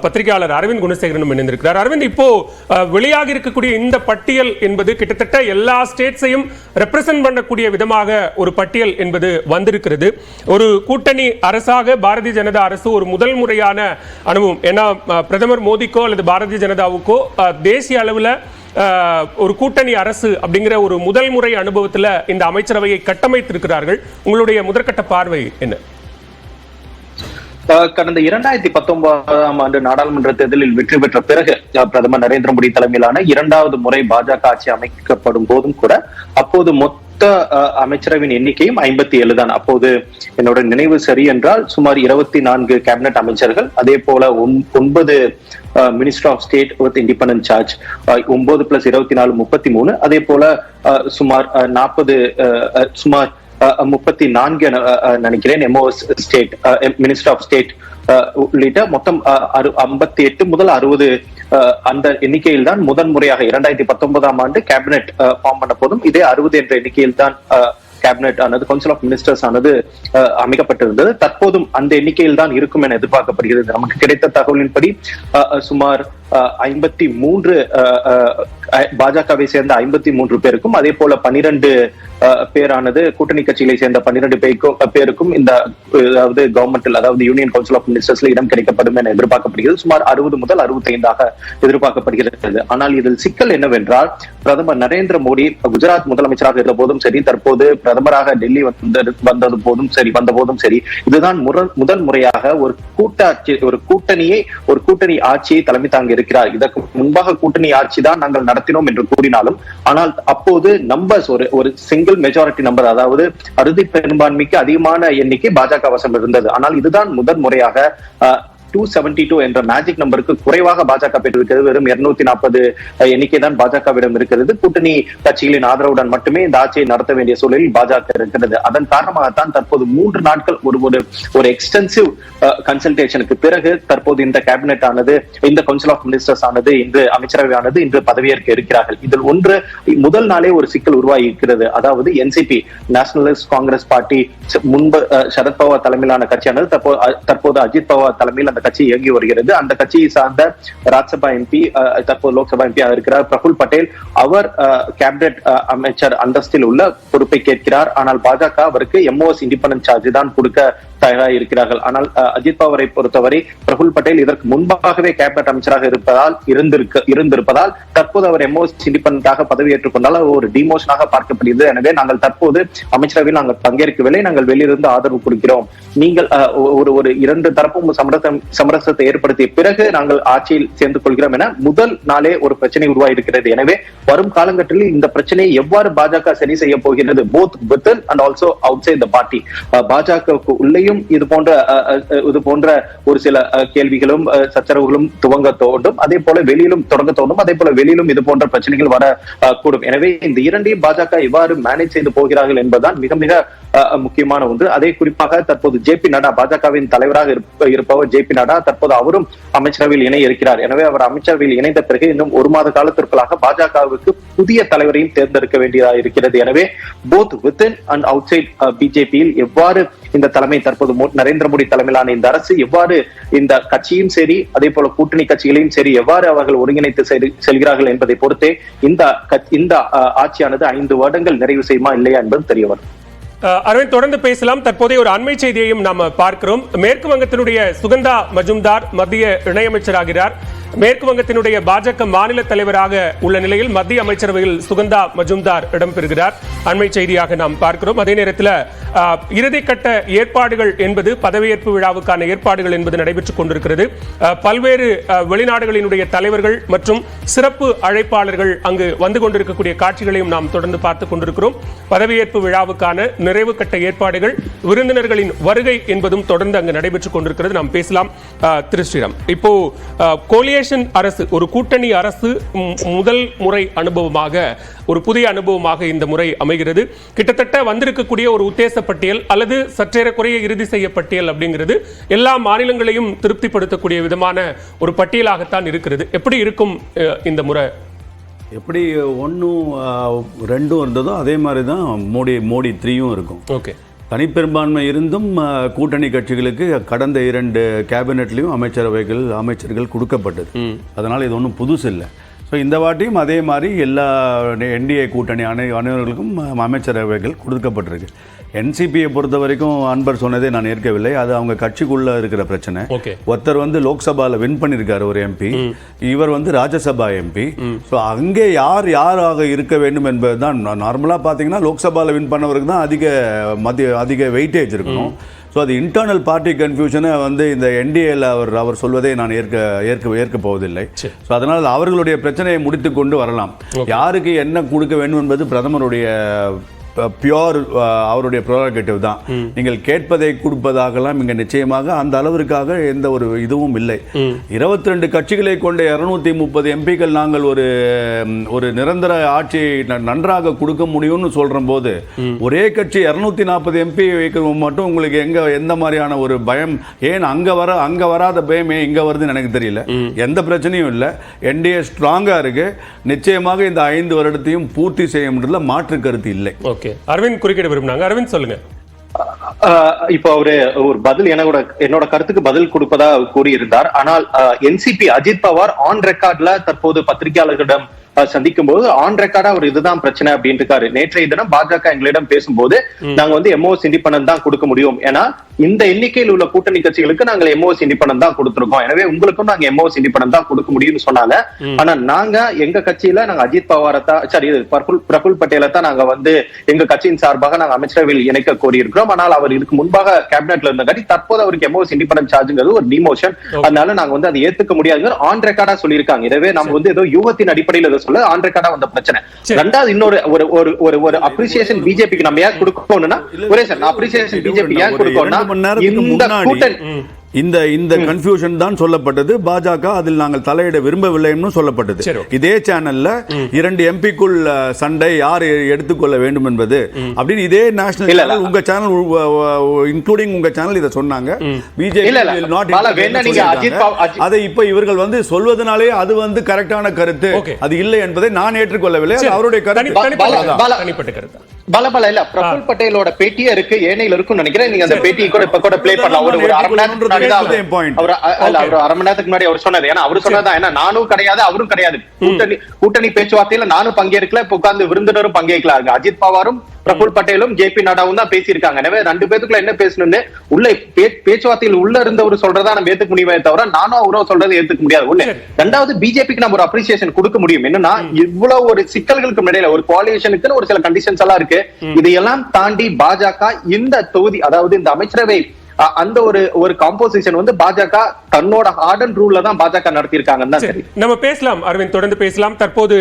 பத்திரிகையாளர் அரவிந்த் குணசேகரனும் இணைந்திருக்கிறார். அரவிந்த், இப்போ வெளியாக இருக்கக்கூடிய இந்த பட்டியல் என்பது கிட்டத்தட்ட எல்லா ஸ்டேட்ஸையும் ரெப்ரசென்ட் பண்ணக்கூடிய விதமாக ஒரு பட்டியல் என்பது வந்திருக்கிறது. ஒரு கூட்டணி அரசாக பாரதிய ஜனதா அரசு ஒரு முதல் முறையான அனுபவம். ஏன்னா பிரதமர் மோடிக்கோ அல்லது பாரதிய ஜனதாவுக்கோ தேசிய அளவில் ஒரு கூட்டணி அரசு அப்படிங்கிற ஒரு முதல் முறை அனுபவத்தில் இந்த அமைச்சரவையை கட்டமைத்திருக்கிறார்கள். உங்களுடைய முதற்கட்ட பார்வை என்ன? கடந்த 2019ஆம் ஆண்டு நாடாளுமன்ற தேர்தலில் வெற்றி பெற்ற பிறகு பிரதமர் நரேந்திர மோடி தலைமையிலான இரண்டாவது முறை பாஜக ஆட்சி அமைக்கப்படும் போதும் கூட அப்போது மொத்த அமைச்சரவின் எண்ணிக்கையும் 57 தான். அப்போது என்னோட நினைவு சரி என்றால் சுமார் 24 கேபினட் அமைச்சர்கள், அதே போல 9 minister of state with independent charge, 9 + 24 33, அதே போல சுமார் 34 நினைக்கிறேன் MOS state, minister of state உள்ளிட்ட மொத்தம் 58 முதல் 60 அந்த எண்ணிக்கையில் தான் முதன் முறையாக 2019ஆம் ஆண்டு கேபினெட் ஃபார்ம் பண்ண போதும் இதே 60 என்ற எண்ணிக்கையில் தான் கேபினெட் ஆனது, கவுன்சில் ஆஃப் மினிஸ்டர்ஸ் ஆனது அமைக்கப்பட்டிருந்தது. தற்போதும் அந்த எண்ணிக்கையில் தான் இருக்கும் என எதிர்பார்க்கப்படுகிறது. நமக்கு கிடைத்த தகவலின்படி சுமார் 53 பாஜகவை சேர்ந்த 53 பேருக்கும், அதே போல 12 பேரானது கூட்டணி கட்சிகளை சேர்ந்த 12 பேருக்கும் இந்த அதாவது கவர்மெண்டில், அதாவது யூனியன் கவுன்சில் ஆஃப் மினிஸ்டர்ஸ்ல இடம் கிடைக்கப்படும் என எதிர்பார்க்கப்படுகிறது. சுமார் 60 முதல் 65 எதிர்பார்க்கப்படுகிறது. ஆனால் இதில் சிக்கல் என்னவென்றால், பிரதமர் நரேந்திர மோடி குஜராத் முதலமைச்சராக இருந்த போதும் சரி, தற்போது பிரதமராக டெல்லி வந்த போதும் சரி, இதுதான் முதல் முறையாக ஒரு கூட்டணி ஆட்சியை தலைமை தாங்க இருக்கிறார். இதற்கு முன்பாக கூட்டணி ஆட்சி தான் நாங்கள் நடத்தினோம் என்று கூறினாலும், ஆனால் அப்போது நம்பர்ஸ் ஒரு சிங்கிள் மெஜாரிட்டி நம்பர், அதாவது அறுதி பெரும்பான்மைக்கு அதிகமான எண்ணிக்கை பாஜக வசம் இருந்தது. ஆனால் இதுதான் முதல் முறையாக 272 என்ற மேஜிக் நம்பருக்கு குறைவாக பாஜக பெற்றிருக்கிறது. வெறும் 240 எண்ணிக்கை தான் பாஜகவிடம் இருக்கிறது. கூட்டணி கட்சிகளின் ஆதரவுடன் மட்டுமே இந்த ஆட்சியை நடத்த வேண்டிய சூழலில் பாஜக இருக்கிறது. அதன் காரணமாகத்தான் தற்போது 3 நாட்கள் ஒரு எக்ஸ்டென்சிவ் கன்சல்டேஷனுக்கு பிறகு தற்போது இந்த கேபினெட் ஆனது, இந்த கவுன்சில் ஆஃப் மினிஸ்டர்ஸ் ஆனது, இன்று அமைச்சரவை ஆனது இன்று பதவியேற்க இருக்கிறார்கள். இதில் முதல் நாளே ஒரு சிக்கல் உருவாகி இருக்கிறது. அதாவது என்சிபி, நேஷனலிஸ்ட் காங்கிரஸ் பார்ட்டி, முன்பு சரத்பவார் தலைமையிலான கட்சியானது தற்போது அஜித் பவார் தலைமையில் அந்த கட்சி இயங்கி வருகிறது. அந்த கட்சியை சார்ந்த ராஜ்யசபா எம்பி, தற்போது லோக்சபா எம்பி இருக்கிறார் பிரபுல் பட்டேல், அவர் கேபினெட் அமைச்சர் அந்தஸ்தில் உள்ள பொறுப்பை கேட்கிறார். ஆனால் பாஜக அவருக்கு எம்ஓஎஸ் இண்டிபெண்டன்ட் சார்ஜ் தான் கொடுக்க தயாராக இருக்கிறார்கள். ஆனால் அஜித் பவாரை பொறுத்தவரை பிரபுல் பட்டேல் இதற்கு முன்பாகவே கேபினட் அமைச்சராக இருந்திருப்பதால் தற்போது அவர் எம்ஓஎஸ் இண்டிபெண்டன்டாக பதவியேற்றுக் கொண்டால் ஒரு டிமோஷனாக பார்க்கப்படுகிறது. எனவே நாங்கள் தற்போது அமைச்சரவையில் நாங்கள் பங்கேற்கவில்லை, நாங்கள் வெளியிருந்து ஆதரவு கொடுக்கிறோம், நீங்கள் ஒரு 2 தரப்பும் சமரசத்தை ஏற்படுத்திய பிறகு நாங்கள் ஆட்சியில் சேர்ந்து கொள்கிறோம் என முதல் நாளே ஒரு பிரச்சனை உருவாகி இருக்கிறது. எனவே வரும் காலகட்டத்தில் இந்த பிரச்சனையை எவ்வாறு பாஜக சரி செய்ய போகிறது, both within and also outside the party, பாஜகவுக்கு உள்ளேயும் இது போன்ற ஒரு சில கேள்விகளும் சச்சரவுகளும் துவங்க தோண்டும், அதே போல வெளியிலும் தொடங்க தோண்டும், அதே போல வெளியிலும் இது போன்ற பிரச்சனைகள் வரக்கூடும். எனவே இந்த இரண்டையும் பாஜக எவ்வாறு மேனேஜ் செய்து போகிறார்கள் என்பதுதான் மிக மிக முக்கியமான ஒன்று. அதே குறிப்பாக தற்போது ஜேபி நட்டா, பாஜகவின் தலைவராக இருப்பவர் ஜேபி நட்டா, தற்போது அவரும் அமைச்சரவையில் இணைய இருக்கிறார். எனவே அவர் அமைச்சரவையில் இணைந்த பிறகு இன்னும் 1 மாத காலத்திற்குள்ளாக பாஜகவுக்கு புதிய தலைவரையும் தேர்ந்தெடுக்க வேண்டியதாக இருக்கிறது. எனவே both within and outside பிஜேபியில் எவ்வாறு இந்த தலைமை, தற்போது நரேந்திர மோடி தலைமையிலான இந்த அரசு எவ்வாறு இந்த கட்சியும் சரி, அதே போல கூட்டணி கட்சிகளையும் சரி எவ்வாறு அவர்கள் ஒருங்கிணைத்து செல்கிறார்கள் என்பதை பொறுத்தே இந்த ஆட்சியானது 5 வருடங்கள் நிறைவு செய்யுமா இல்லையா என்பது தெரிய வரும். அரவிந்த், தொடர்ந்து பேசலாம். தற்போதைய ஒரு அண்மை செய்தியையும் நாம் பார்க்கிறோம். மேற்கு வங்கத்தினுடைய சுகந்தா மஜும்தார் மத்திய இணையமைச்சராகிறார். மேற்கு வங்கத்தினுடைய பாஜக மாநில தலைவராக உள்ள நிலையில் மத்திய அமைச்சரவையில் சுகந்தா மஜும்தார் இடம்பெறுகிறார். அண்மை செய்தியாக நாம் பார்க்கிறோம். அதே நேரத்தில் இறுதிக்கட்ட ஏற்பாடுகள் என்பது, பதவியேற்பு விழாவுக்கான ஏற்பாடுகள் என்பது நடைபெற்றுக் கொண்டிருக்கிறது. பல்வேறு வெளிநாடுகளினுடைய தலைவர்கள் மற்றும் சிறப்பு அழைப்பாளர்கள் அங்கு வந்து கொண்டிருக்கக்கூடிய காட்சிகளையும் நாம் தொடர்ந்து பார்த்துக் கொண்டிருக்கிறோம். பதவியேற்பு விழாவுக்கான நிறைவு கட்ட ஏற்பாடுகள், விருந்தினர்களின் வருகை என்பதும் தொடர்ந்து அங்கு நடைபெற்றுக் கொண்டிருக்கிறது. நாம் பேசலாம். திரு ஸ்ரீராம், இப்போ கோலியேஷன் அரசு, ஒரு கூட்டணி அரசு முதல் முறை அனுபவமாக, ஒரு புதிய அனுபவமாக இந்த முறை அமைகிறது. கிட்டத்தட்ட வந்திருக்கக்கூடிய ஒரு உத்தேச பட்டியல் அல்லது சற்றேறக்குறைய இறுதி செய்ய பட்டியல் அப்படிங்கிறது எல்லா மாநிலங்களையும் திருப்திப்படுத்தக்கூடிய விதமான ஒரு பட்டியலாகத்தான் இருக்கிறது. எப்படி இருக்கும் இந்த முறை? எப்படி 1, 2 இருந்ததோ அதே மாதிரி தான் மோடி 3யும் இருக்கும். ஓகே. தனிப்பெரும்பான்மை இருந்தும் கூட்டணி கட்சிகளுக்கு கடந்த 2 கேபினெட்லையும் அமைச்சர்கள் கொடுக்கப்பட்டது. அதனால் இது ஒன்றும் புதுசு இல்லை. ஸோ இந்த வாட்டியும் அதே மாதிரி எல்லா என்டிஏ கூட்டணி அனைவர்களுக்கும் அமைச்சரவைகள் கொடுக்கப்பட்டிருக்கு. என்சிபியை பொறுத்த வரைக்கும் அன்பர் சொன்னதே நான் ஏற்கவில்லை. அது அவங்க கட்சிக்குள்ள இருக்கிற பிரச்சனை. ஒருத்தர் வந்து லோக்சபால வின் பண்ணியிருக்காரு ஒரு எம்பி, இவர் வந்து ராஜ்யசபா எம்பி. ஸோ அங்கே யாராக இருக்க வேண்டும் என்பது தான் நார்மலாக பார்த்தீங்கன்னா லோக்சபால வின் பண்ணவருக்கு தான் அதிக வெயிட்டேஜ் இருக்கணும். ஸோ அது இன்டர்னல் பார்ட்டி கன்ஃபியூஷனை வந்து இந்த என்டிஏல அவர் சொல்வதை நான் ஏற்க போவதில்லை. ஸோ அதனால் அவர்களுடைய பிரச்சனையை முடித்து கொண்டு வரலாம். யாருக்கு என்ன கொடுக்க வேண்டும் என்பது பிரதமருடைய பியோர் அவருடைய ப்ரோரகேட்டிவ் தான். நீங்கள் கேட்பதை கொடுப்பதாகலாம் இங்க நிச்சயமாக அந்த அளவிற்காக எந்த ஒரு இதுவும் இல்லை. 22 கட்சிகளை கொண்ட 230 எம்பிக்கள் நாங்கள் ஒரு நிரந்தர ஆட்சியை நன்றாக கொடுக்க முடியும்னு சொல்ற போது ஒரே கட்சி 240 எம்பி வைக்கிறது மட்டும் உங்களுக்கு எந்த மாதிரியான ஒரு பயம்? ஏன் அங்க வராத பயம் ஏன் இங்க வருதுன்னு எனக்கு தெரியல. எந்த பிரச்சனையும் இல்லை. என்டிஏ ஸ்ட்ராங்கா இருக்கு. நிச்சயமாக இந்த 5 வருடத்தையும் பூர்த்தி செய்ய முடியல, மாற்று கருத்து இல்லை. அரவிந்த் குறுக்கிட விரும்பினாங்க. அரவிந்த் சொல்லுங்க. இப்போ ஒரு பதில் என்னோட கருத்துக்கு பதில் கொடுப்பதா கூறியிருந்தார். ஆனால் என்சிபி அஜித் பவார் ஆன் ரெக்கார்ட்ல தற்போது பத்திரிகையாளர்களிடம் சந்திக்கும் போது ஆன் ரெக்கார்டா ஒரு இதுதான் பிரச்சனை அப்படின்னு இருக்காரு. நேற்றைய தினம் பாஜக எங்களிடம் பேசும்போது நாங்க வந்து எம்ஓஎஸ் இண்டிபெண்டன்ட் தான் கொடுக்க முடியும், ஏன்னா இந்த எண்ணிக்கையில் உள்ள கூட்டணி கட்சிகளுக்கு நாங்கள் எம்ஓஎஸ் இண்டிபெண்டன்ட் தான் கொடுத்திருக்கோம், எனவே உங்களுக்கும் நாங்க எம்ஓஎஸ் இண்டிபெண்டன்ட் தான் கொடுக்க முடியும்னு சொன்னாங்க. ஆனா நாங்க எங்க கட்சியில நாங்க அஜித் பவாரை தான் பிரபுல் பட்டேலை தான் நாங்க வந்து எங்க கட்சியின் சார்பாக நாங்க அமைச்சரவையில் இணைக்க கோரியிருக்கிறோம். ஆனால் அவர் இதுக்கு முன்பாக கேபினெட்ல இருந்தங்காட்டி தற்போது அவருக்கு எம்ஓஎஸ் இண்டிபெண்டன்ட் சார்ஜ்ங்கிறது ஒரு டிமோஷன், அதனால நாங்க வந்து அதை ஏத்துக்க முடியாது ஆன் ரெக்கார்டா சொல்லியிருக்காங்க. எனவே நம்ம வந்து ஏதோ யூகத்தின் அடிப்படையில் ஆன் ரெக்கார்டா வந்த பிரச்சனை. ரெண்டாவது இன்னொரு ஒரு அப்ரிசியேஷன் பிஜேபிக்கு நம்ம ஏன் கொடுக்கணும்னா ஒரே சார் அப்ரிசியேஷன் பிஜேபி ஏன் கொடுக்கணும்னா இந்த கூட்டணி இந்த கன்ஃபியூஷன் தான் சொல்லப்பட்டது. பாஜக அதில் நாங்கள் தலையிட விரும்பவில்லைன்னு சொல்லப்பட்டது. இதே சேனல்ல 2 எம்பிக்குள் சண்டை யார் எடுத்துக்கொள்ள வேண்டும் என்பது அப்படின்னு இதே நேஷனல் சேனல் உங்க சேனல் இன்க்ளூடிங் உங்க சேனல் இதை சொன்னாங்க. பிஜேபி அதை இப்ப இவர்கள் வந்து சொல்வதனாலே அது வந்து கரெக்டான கருத்து, அது இல்லை என்பதை நான் ஏற்றுக்கொள்ளவில்லை. அவருடைய கருத்து பலபல இல்ல. பிரபுல் பட்டேலோட பேட்டியே இருக்கு, ஏனையில் இருக்கும் நினைக்கிறேன். நீங்க அந்த பேட்டியை கூட இப்ப கூட ப்ளே பண்ணலாம். ஒரு அரை மணி நேரத்துக்கு முன்னாடி அவர் அரை மணி நேரத்துக்கு முன்னாடி அவர் சொன்னாரு. ஏன்னா அவர் சொன்னதான், ஏன்னா நானும் கிடையாது அவரும் கிடையாது, கூட்டணி பேச்சுவார்த்தையில நானும் பங்கேற்கல, இப்ப உட்கார்ந்து விருந்தினரும் பங்கேற்கலாம். அஜித் பவாரும் பிரபுல் பட்டேலும் ஜேபி நட்டாவும் தான் பேசியிருக்காங்க. எனவே 2 பேத்துக்குள்ள என்ன பேசணும்னு உள்ள பேச்சுவார்த்தையில் உள்ள இருந்தவர் சொல்றதா நம்ம ஏத்துக்க முடியுமே தவிர நானும் அவரும் சொல்றதை ஏத்துக்க முடியாது. ஒண்ணு. ரெண்டாவது, பிஜேபிக்கு நம்ம ஒரு அப்ரிசியேஷன் கொடுக்க முடியும். என்னன்னா இவ்வளவு ஒரு சிக்கல்களுக்கு இடையில ஒரு கோலிஷனுக்கு ஒரு சில கண்டிஷன்ஸ் எல்லாம் இருக்கு. இதையெல்லாம் தாண்டி பாஜக இந்த தொகுதி, அதாவது இந்த அமைச்சரவை அந்த ஒரு காம்போசிஷன் வந்து பாஜக தன்னோட ஹார்ட் அண்ட் ரூல்ல தான் பாஜக நடத்தி இருக்காங்க. நம்ம பேசலாம் அரவிந்த், தொடர்ந்து பேசலாம். தற்போது